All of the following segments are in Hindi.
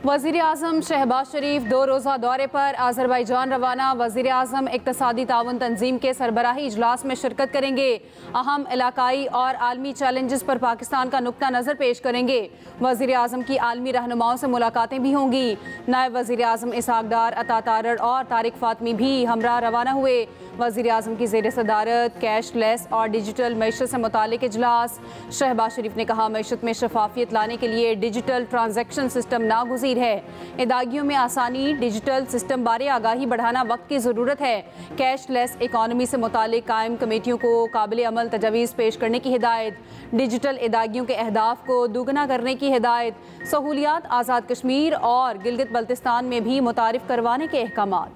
वज़ीर आज़म शहबाज शरीफ 2 रोज़ा दौरे पर अज़रबैजान रवाना। वज़ीर आज़म इक़्तिसादी ताउन तंजीम के सरबराही इजलास में शिरकत करेंगे। अहम इलाकाई और आलमी चैलेंजेस पर पाकिस्तान का नुक्ता नज़र पेश करेंगे। वज़ीर आज़म की आलमी रहनुमाओं से मुलाकातें भी होंगी। नायब वज़ीर आज़म इसहाक डार, अता तारड़ और तारिक फातमी भी हमरा रवाना हुए। वज़ीर आज़म की ज़ेर सदारत कैशलेस और डिजिटल मैशत से मुतालिक इजलास। शहबाज शरीफ ने कहा, मैशत में शफाफियत लाने के लिए डिजिटल ट्रांजैक्शन सिस्टम नागुज़ीर है। इदागियों में आसानी, डिजिटल सिस्टम बारे आगाही बढ़ाना वक्त की ज़रूरत है। कैशलेस इकॉनमी से मुतालिक कायम कमेटियों को काबिल अमल तजावीज़ पेश करने की हिदायत। डिजिटल इदागियों के अहदाफ को दुगना करने की हिदायत। सहूलियात आज़ाद कश्मीर और गिलगित बल्तिस्तान में भी मुतारिफ करवाने के अहकामात।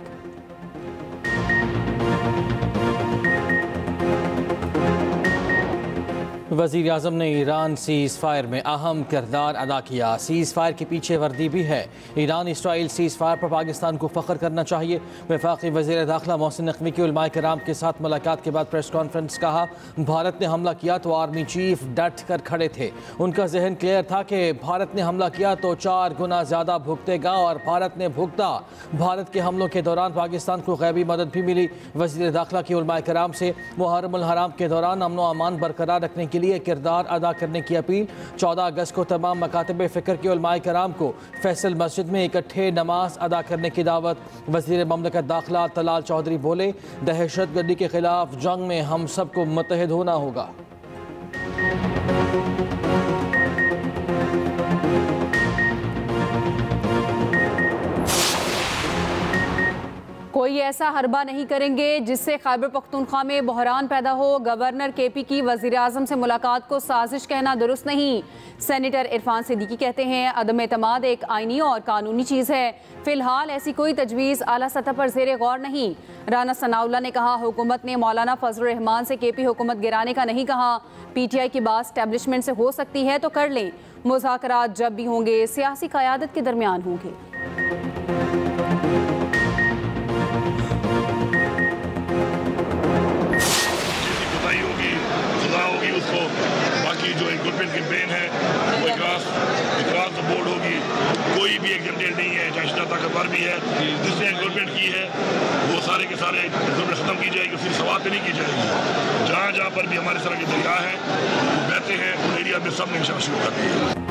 वज़ीर आज़म ने ईरान सीज़ फायर में अहम किरदार अदा किया। सीज़ फायर के पीछे वर्दी भी है। ईरान इसराइल सीज़ फायर पर पाकिस्तान को फ़ख्र करना चाहिए। वफाकी वज़ीर दाखिला मोहसिन नकवी की उलमाए किराम के साथ मुलाकात के बाद प्रेस कॉन्फ्रेंस कहा, भारत ने हमला किया तो आर्मी चीफ डट कर खड़े थे। उनका जहन क्लियर था कि भारत ने हमला किया तो 4 गुना ज़्यादा भुगतेगा और भारत ने भुगता। भारत के हमलों के दौरान पाकिस्तान को गैबी मदद भी मिली। वज़ीर दाखिला की उलमाए किराम से मुहर्रमुल हराम के दौरान अमन व अमान बरकरार रखने के लिए किरदार अदा करने की अपील। 14 अगस्त को तमाम मकातब फ़िक्र के उलमाए कराम को फैसल मस्जिद में इकट्ठे नमाज अदा करने की दावत। वज़ीर ममलकत दाखिला तलाल चौधरी बोले, दहशतगर्दी के खिलाफ जंग में हम सबको मुत्तहिद होना होगा। कोई ऐसा हरबा नहीं करेंगे जिससे खैबर पख्तूनख्वा में बहरान पैदा हो। गवर्नर केपी की वज़ीर आज़म से मुलाकात को साजिश कहना दुरुस्त नहीं। सेनेटर इरफान सिद्दीकी कहते हैं, अदम एतमाद एक आइनी और कानूनी चीज़ है। फ़िलहाल ऐसी कोई तजवीज़ आला सतह पर ज़ेरे गौर नहीं। राना सनाउल्लाह ने कहा, हुकूमत ने मौलाना फजलुर रहमान से केपी हुकूमत गिराने का नहीं कहा। PTI की बात स्टैब्लिशमेंट से हो सकती है तो कर लें। मुज़ाकरात जब भी होंगे सियासी क़यादत के दरमियान होंगे। उसको बाकी जो इक्विपमेंट कैंपेन है वो इकरार द बोर्ड होगी। कोई भी एग्जेंटेड नहीं है, चाहे ताकतवर भी है, जिसने इक्विपमेंट की है वो सारे के सारे इक्विपमेंट खत्म की जाएगी, फिर सवाल पे नहीं की जाएगी। जहाँ जहाँ पर भी हमारे तरह के दरिया हैं वो बहते हैं, उन एरिया में सब ने शुरू कर दिया।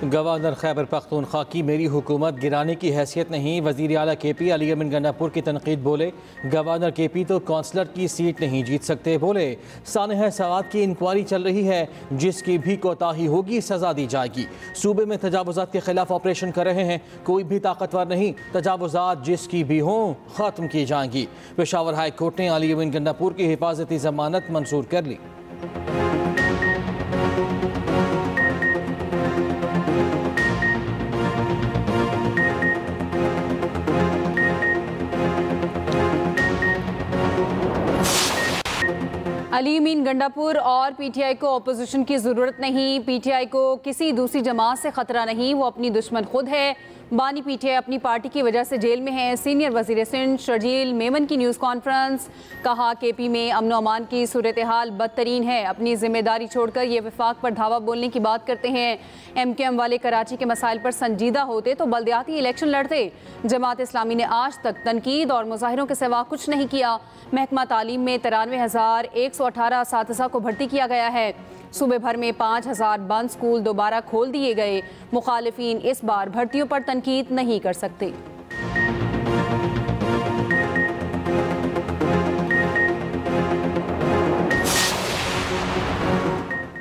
गवर्नर खैबर पख्तूनख्वा की मेरी हुकूमत गिराने की हैसियत नहीं। वज़ीर आला KP अली अमीन गंडापुर की तनकीद। बोले, गवर्नर KP तो काउंसलर की सीट नहीं जीत सकते। बोले, सानह सवात की इंक्वायरी चल रही है, जिसकी भी कोताही होगी सजा दी जाएगी। सूबे में तजावुजात के खिलाफ ऑपरेशन कर रहे हैं, कोई भी ताकतवर नहीं, तजावुजात जिसकी भी हों ख़त्म की जाएंगी। पेशावर हाई कोर्ट ने अली अमीन गंडापुर की हिफाजती जमानत मंजूर कर ली। अली अमीन गंडापुर और PTI को अपोजिशन की ज़रूरत नहीं। PTI को किसी दूसरी जमात से ख़तरा नहीं, वो अपनी दुश्मन खुद है। बानी PTI अपनी पार्टी की वजह से जेल में है। सीनियर वज़ीर सिंध शर्जील मेमन की न्यूज़ कॉन्फ्रेंस। कहा, KP में अमन अमान की सूरत हाल बदतरीन है। अपनी जिम्मेदारी छोड़कर ये वफाक पर धावा बोलने की बात करते हैं। MKM वाले कराची के मसाइल पर संजीदा होते तो बल्दियाती इलेक्शन लड़ते। जमात इस्लामी ने आज तक तनकीद और मुजाहिरों के सिवा कुछ नहीं किया। महकमा तालीम में 93,118 असातिज़ा को भर्ती किया गया है। सूबे भर में 5,000 बंद स्कूल दोबारा खोल दिए गए। मुखालिफिन इस बार भर्तियों पर तनकीद नहीं कर सकते।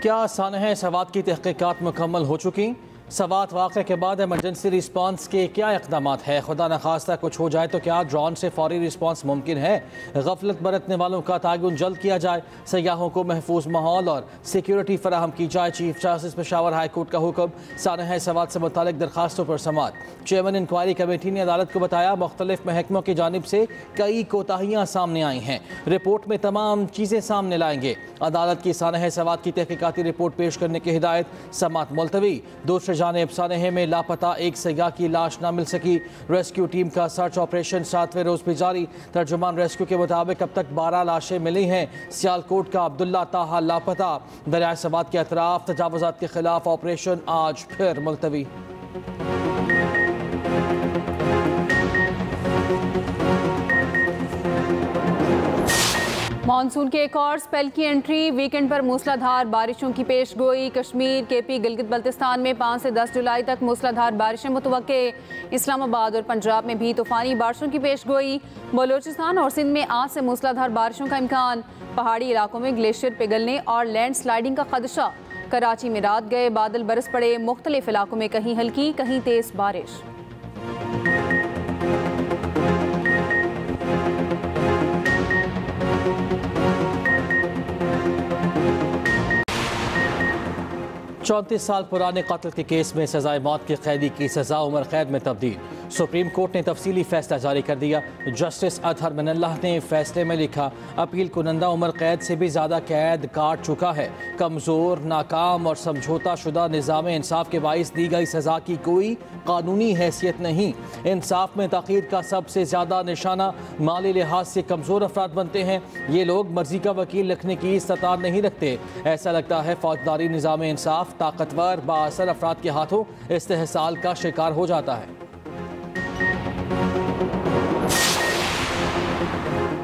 क्या सानह सवात की तहकीकात मुकम्मल हो चुकी? सवात वाक़े के बाद एमरजेंसी रिस्पांस के क्या इक़दाम है? खुदा न खास्ता कुछ हो जाए तो क्या ड्रोन से फौरी रिस्पांस मुमकिन है? गफलत बरतने वालों का तायुन जल्द किया जाए। सयाहों को महफूज माहौल और सिक्योरिटी फराहम की जाए। Chief justice Peshawar high court का हुक्म। सानह सवात से मुतालिक दरखास्तों पर समाअत। चेयरमैन इंक्वायरी कमेटी ने अदालत को बताया, मुख्तलिफ महकमों की जानिब से कई कोताहियाँ सामने आई हैं। रिपोर्ट में तमाम चीज़ें सामने लाएंगे। अदालत की सानह सवात की तहकीकाती रिपोर्ट पेश करने की हिदायत। समाअत मुलतवी। दूसरे जानिब सानहे में लापता एक सयाह की लाश न मिल सकी। रेस्क्यू टीम का सर्च ऑपरेशन 7वें रोज भी जारी। तर्जुमान रेस्क्यू के मुताबिक अब तक 12 लाशें मिली हैं। सियालकोट का अब्दुल्ला ताहा लापता। दरिया सवात के अतराफ तजावुजात के खिलाफ ऑपरेशन आज फिर मुलतवी। मानसून के एक और स्पेल की एंट्री, वीकेंड पर मूसलाधार बारिशों की पेशगोई। कश्मीर, केपी, गिलगित बल्तिस्तान में 5 से 10 जुलाई तक मूसलाधार बारिशें मुतवक्के। इस्लामाबाद और पंजाब में भी तूफानी बारिशों की पेशगोई। बलूचिस्तान और सिंध में आज से मूसलाधार बारिशों का इम्कान। पहाड़ी इलाकों में ग्लेशियर पिघलने और लैंड स्लाइडिंग का खदशा। कराची में रात गए बादल बरस पड़े। मुख्तलिफ इलाकों में कहीं हल्की कहीं तेज बारिश। चौंतीस साल पुराने कत्ल के केस में सजाए मौत के कैदी की सजा उम्र कैद में तब्दील। सुप्रीम कोर्ट ने तफसीली फैसला जारी कर दिया। जस्टिस अतहर मिनल्लाह ने फैसले में लिखा, अपील कुनंदा उम्र कैद से भी ज़्यादा कैद काट चुका है। कमज़ोर, नाकाम और समझौता शुदा निज़ाम इंसाफ के बाइस दी गई सज़ा की कोई कानूनी हैसियत नहीं। इंसाफ में तख़ीर का सबसे ज़्यादा निशाना माली लिहाज से कमज़ोर अफराद बनते हैं। ये लोग मर्जी का वकील रखने की इस्तात नहीं रखते। ऐसा लगता है फौजदारी निज़ाम इंसाफ ताकतवर बाअसर अफराद के हाथों इस्तेहसाल का शिकार हो जाता है।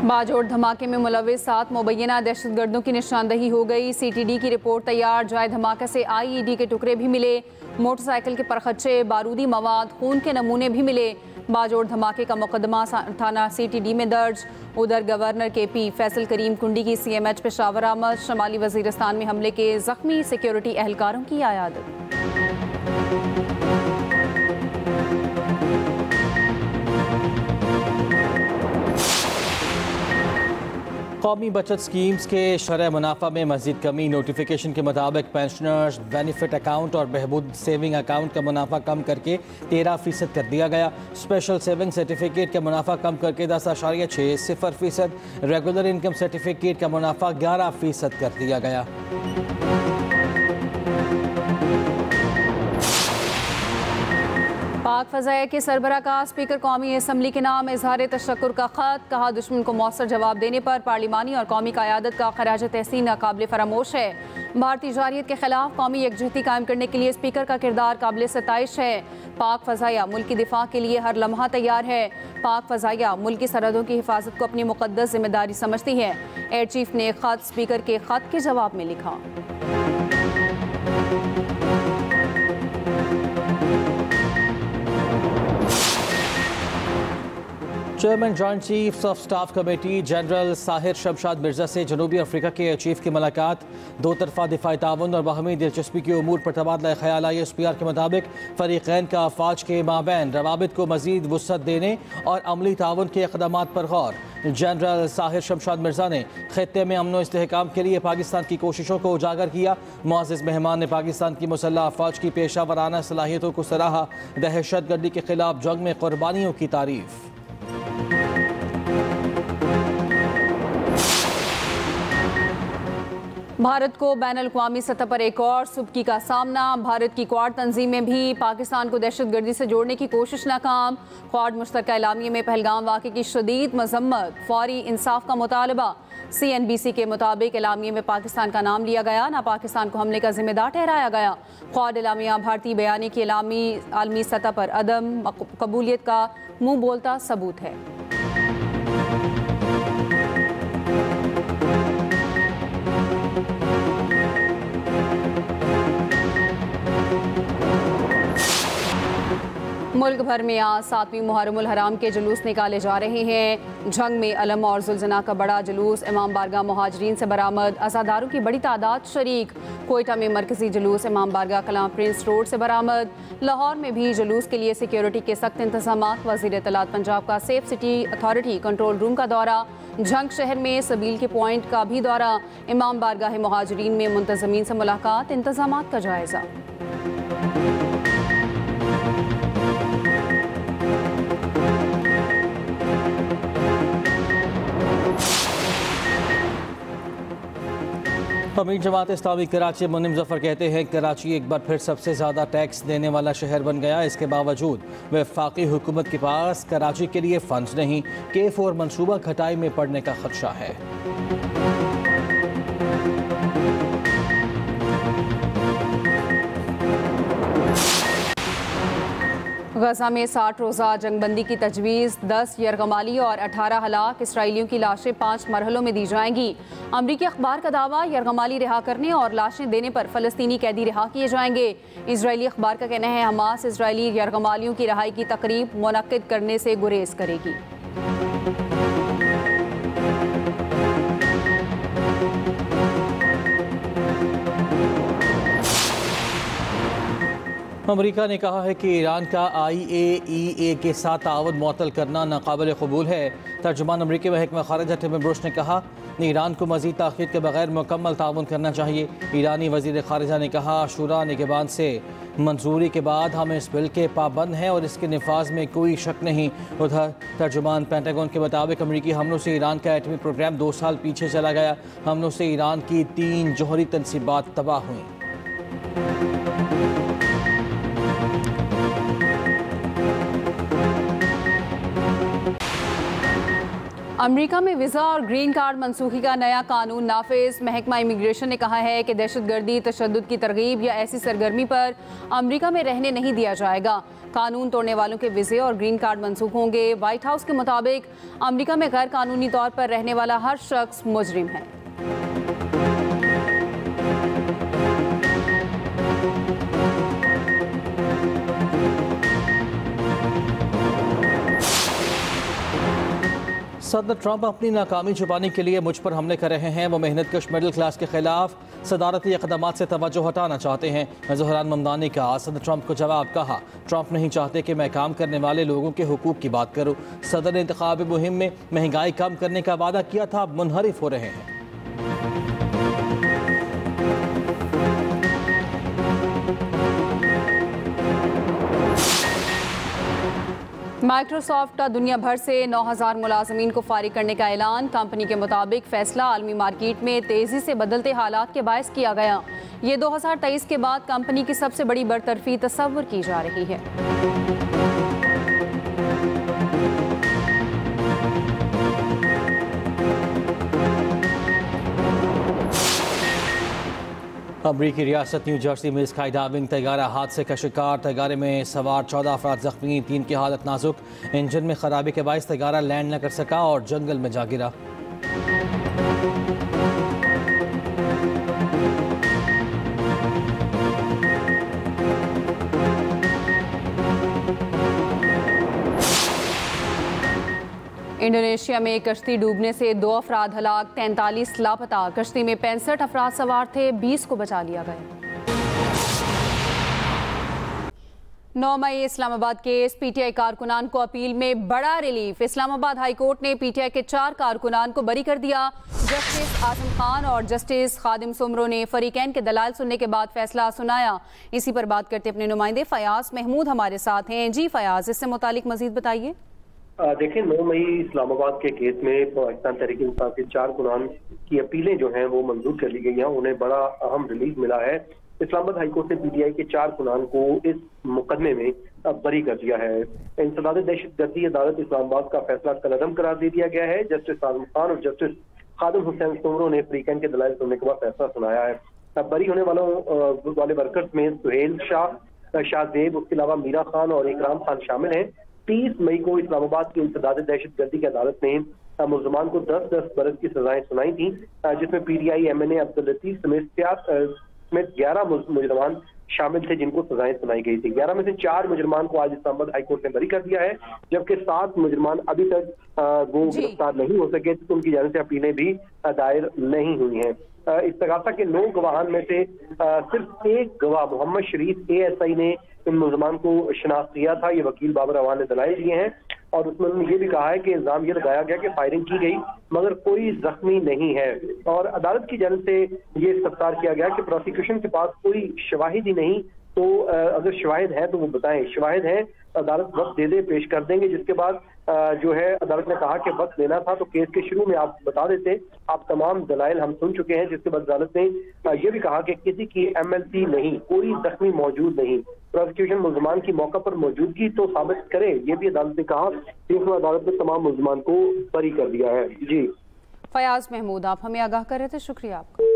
बाजोड़ धमाके में मुलविस 7 मुबैना दहशतगर्दों की निशानदही हो गई। CTD की रिपोर्ट तैयार। जाए धमाके से IED के टुकड़े भी मिले। मोटरसाइकिल के परखच्चे, बारूदी मवाद, खून के नमूने भी मिले। बाजोड़ धमाके का मुकदमा थाना CTD में दर्ज। उधर गवर्नर KP फैसल करीम कुंडी की CMH पेशावर आमद। शमाली वजीरिस्तान में हमले के जख्मी सिक्योरिटी एहलकारों की आयादत। कौमी बचत स्कीम्स के शरह मुनाफा में मज़ीद कमी। नोटिफिकेशन के मुताबिक पेंशनर्स बेनिफिट अकाउंट और बहबूद सेविंग अकाउंट का मुनाफा कम करके 13% कर दिया गया। स्पेशल सेविंग सर्टिफिकेट का मुनाफा कम करके 10.60%, रेगुलर इनकम सर्टिफिकेट का मुनाफा 11% कर दिया गया। पाक फ़ज़ाइया के सरबराह का स्पीकर कौमी असम्बली के नाम इजहार तशक्कुर का ख़त। कहा, दुश्मन को मौसर जवाब देने पर पार्लिमानी और कौमी क़यादत का खराज तहसीन नाकाबिल फरामोश है। भारतीय जारियत के खिलाफ कौमी यकजहती कायम करने के लिए स्पीकर का किरदार काबिल सताइश है। पाक फ़ज़ाइया मुल्क की दिफा के लिए हर लम्हा तैयार है। पाक फ़ज़ाइया मुल्क की सरहदों की हिफाजत को अपनी मुक़द्दस जिम्मेदारी समझती है। एयर चीफ ने ख़त स्पीकर के ख़त के जवाब में लिखा। Chairman joint chiefs of staff committee general Sahir Shamshad Mirza से जनूबी अफ्रीका के एयर चीफ की मुलाकात। दो तरफा दिफाई ताउन और बाहमी दिलचस्पी के उमूर पर तबादला ख्याल। ISPR के मुताबिक फ़रीक़ैन का अफ़वाज के माबैन रवाबित को मज़ीद वुसअत देने और अमली ताउन के इक़दामात पर गौर। जनरल साहिर शमशाद मिर्जा ने खित्ते में अमन व इस्तेहकाम के लिए पाकिस्तान की कोशिशों को उजागर किया। मुअज़्ज़िज़ मेहमान ने पाकिस्तान की मुसल्लह अफ़वाज की पेशा वराना सलाहियतों को सराहा। दहशत गर्दी के खिलाफ जंग में कुर्बानियों की तारीफ़। भारत को बैनुल-अक़वामी सतह पर एक और सुबकी का सामना। भारत की क्वाड तंजीमें भी पाकिस्तान को दहशतगर्दी से जोड़ने की कोशिश नाकाम। क्वाड मुश्तरका एलामिया में पहलगाम वाक़े की शदीद मजम्मत, फौरी इंसाफ का मुतालबा। CNBC के मुताबिक एलामिया में पाकिस्तान का नाम लिया गया, ना पाकिस्तान को हमले का जिम्मेदार ठहराया गया। क्वाड एलामिया भारतीय बयानी की आलमी सतह पर अदम कबूलियत का मुँह बोलता सबूत है। मुल्क भर में आज 7वीं मुहर्रमुल हराम के जुलूस निकाले जा रहे हैं। जंग में अलम और जुल्जना का बड़ा जुलूस इमाम बारगाह मुहाजिरीन से बरामद। अज़ादारों की बड़ी तादाद शरीक। कोयटा में मरकजी जुलूस इमाम बारगाह कलाम प्रिंस रोड से बरामद। लाहौर में भी जुलूस के लिए सिक्योरिटी के सख्त इंतजाम। वज़ीर इत्तलात पंजाब का safe city authority control room का दौरा। जंग शहर में सबील के पॉइंट का भी दौरा। इमाम बारगाह मुहाजिरीन में मुंतज़मीन से मुलाकात, इंतजाम का जायज़ा। अमीर जमात इस्लामी कराची मुनिम जफर कहते हैं कराची एक बार फिर सबसे ज़्यादा टैक्स देने वाला शहर बन गया। इसके बावजूद वफाकी हुकूमत के पास कराची के लिए फंड्स नहीं। K4 मनसूबा घटाई में पड़ने का खदशा है। गजा में 60 रोज़ा जंगबंदी की तजवीज़, 10 यरगमाली और 18 हलाक इसराइलियों की लाशें 5 मरहलों में दी जाएंगी। अमरीकी अखबार का दावा, यरगमाली रिहा करने और लाशें देने पर फ़लस्तीनी कैदी रिहा किए जाएंगे। इजरायली अखबार का कहना है हमास इसराइली यरगमालियों की रिहाई की तकरीब मुनक्किद करने से गुरेज करेगी। अमरीका ने कहा है कि ईरान का IAEA के साथ ताउन मुअत्तल करना नाकाबिल कबूल है। तर्जुमान अमरीकी महकमा खारिजा टिम ब्रुश ने कहा, ईरान को मज़ीद ताख़ीर के बगैर मुकम्मल ताउन करना चाहिए। ईरानी वज़ीर खारिजा ने कहा, शूरा निगहबान से मंजूरी के बाद हम इस बिल के पाबंद हैं और इसके नफाज में कोई शक नहीं। उधर तर्जुमान पेंटागन के मुताबिक अमरीकी हमलों से ईरान का एटमी प्रोग्राम 2 साल पीछे चला गया। हमलों से ईरान की 3 जौहरी तनसीबात तबाह हुई। अमेरिका में वीज़ा और ग्रीन कार्ड मनसूखी का नया कानून नाफिज। महकमा इमिग्रेशन ने कहा है कि दहशतगर्दी, तशद्दुद की तरगीब या ऐसी सरगर्मी पर अमेरिका में रहने नहीं दिया जाएगा। कानून तोड़ने वालों के वीज़े और ग्रीन कार्ड मनसूख होंगे। व्हाइट हाउस के मुताबिक अमेरिका में गैर कानूनी तौर पर रहने वाला हर शख्स मुजरिम है। सदर ट्रंप अपनी नाकामी छुपाने के लिए मुझ पर हमले कर रहे हैं। वो मेहनत कश मिडिल क्लास के खिलाफ सदारती इक़दाम से तवज्जो हटाना चाहते हैं। ज़हरान ममदानी का सदर ट्रंप को जवाब, कहा ट्रंप नहीं चाहते कि मैं काम करने वाले लोगों के हुकूक की बात करूँ। सदर ने इंतखाबी मुहिम में महंगाई कम करने का वादा किया था, अब मुनहरिफ हो रहे हैं। माइक्रोसॉफ्ट का दुनिया भर से 9000 मुलाजमीन को फारिग करने का ऐलान। कंपनी के मुताबिक फैसला आलमी मार्केट में तेज़ी से बदलते हालात के बायस किया गया। ये 2023 के बाद कंपनी की सबसे बड़ी बरतरफी तस्वर की जा रही है। अमरीकी रियासत न्यू जर्सी में स्काई डाइविंग तैयारा हादसे का शिकार। तैयारे में सवार 14 अफराद जख्मी, 3 की हालत नाजुक। इंजन में खराबी के बायस तैयारा लैंड न कर सका और जंगल में जा गिरा। इंडोनेशिया में कश्ती डूबने से 2 अफराद हलाक, 43 लापता। कश्ती में 65 अफराद सवार थे, 20 को बचा लिया गया। 9 मई इस्लामाबाद केस, PTI कारकुनान को अपील में बड़ा रिलीफ। इस्लामाबाद हाई कोर्ट ने PTI के 4 कारकुनान को बरी कर दिया। जस्टिस आजम खान और जस्टिस खादिम सुमरो ने फरीकैन के दलाल सुनने के बाद फैसला सुनाया। इसी पर बात करते अपने नुमाइंदे फयाज महमूद हमारे साथ हैं। जी फयाज, इससे मुतालिक मजीद बताइए। देखिए, 9 मई इस्लामाबाद के केस में पाकिस्तान तहरीक इंसाफ के 4 कुरान की अपीलें जो हैं वो मंजूर कर ली गई हैं। उन्हें बड़ा अहम रिलीफ मिला है। इस्लामाबाद हाईकोर्ट ने PTI के 4 कुरान को इस मुकदमे में बरी कर दिया है। इंसदाद दहशतगर्दी अदालत इस्लामाबाद का फैसला कलअदम करार दे दिया गया है। जस्टिस आजम खान और जस्टिस खादिम हुसैन सुमरो ने फरीकैन के दलाइल सुनने के बाद फैसला सुनाया है। बरी होने वाले वर्कर्स में सुहेल शाहजेब, उसके अलावा मीरा खान और इकराम खान शामिल हैं। 30 मई को इस्लामाबाद की इंसदाद दहशतगर्दी की अदालत ने मुलजमान को 10-10 बरस की सजाएं सुनाई थी, जिसमें PTI MNA अब्दुल लतीफ समेत 11 मुजरमान शामिल थे जिनको सजाएं सुनाई गई थी। 11 में से 4 मुजरमान को आज इस्लामाबाद हाईकोर्ट ने बरी कर दिया है, जबकि 7 मुजरमान अभी तक वो गिरफ्तार नहीं हो सके, तो उनकी जानिब से अपीलें भी दायर नहीं हुई हैं। इस्तगासा के 9 गवाहान में से सिर्फ एक गवाह मोहम्मद शरीफ ASI ने इन मुलजमान को शनाख्त किया था। ये वकील बाबर अवान ने दलाइल दिए हैं और उसमें उन्होंने ये भी कहा है कि इल्जाम ये लगाया गया कि फायरिंग की गई मगर कोई जख्मी नहीं है। और अदालत की जानिब से ये इस्तफसार किया गया कि प्रोसिक्यूशन के पास कोई शवाहिद ही नहीं, तो अगर शवाहिद है तो वो बताएं। शवाहिद है अदालत वक्त दे दे, पेश कर देंगे। जिसके बाद जो है अदालत ने कहा कि वक्त देना था तो केस के शुरू में आप बता देते, आप तमाम दलाइल हम सुन चुके हैं। जिसके बाद अदालत ने यह भी कहा कि किसी की MLC नहीं, कोई जख्मी मौजूद नहीं। प्रोसिक्यूशन मुलजमान की मौका पर मौजूदगी तो साबित करे, ये भी अदालत ने कहा। तीसरी अदालत ने तमाम मुलजमान को बरी कर दिया है। जी फयाज महमूद, आप हमें आगाह कर रहे थे, शुक्रिया आपका।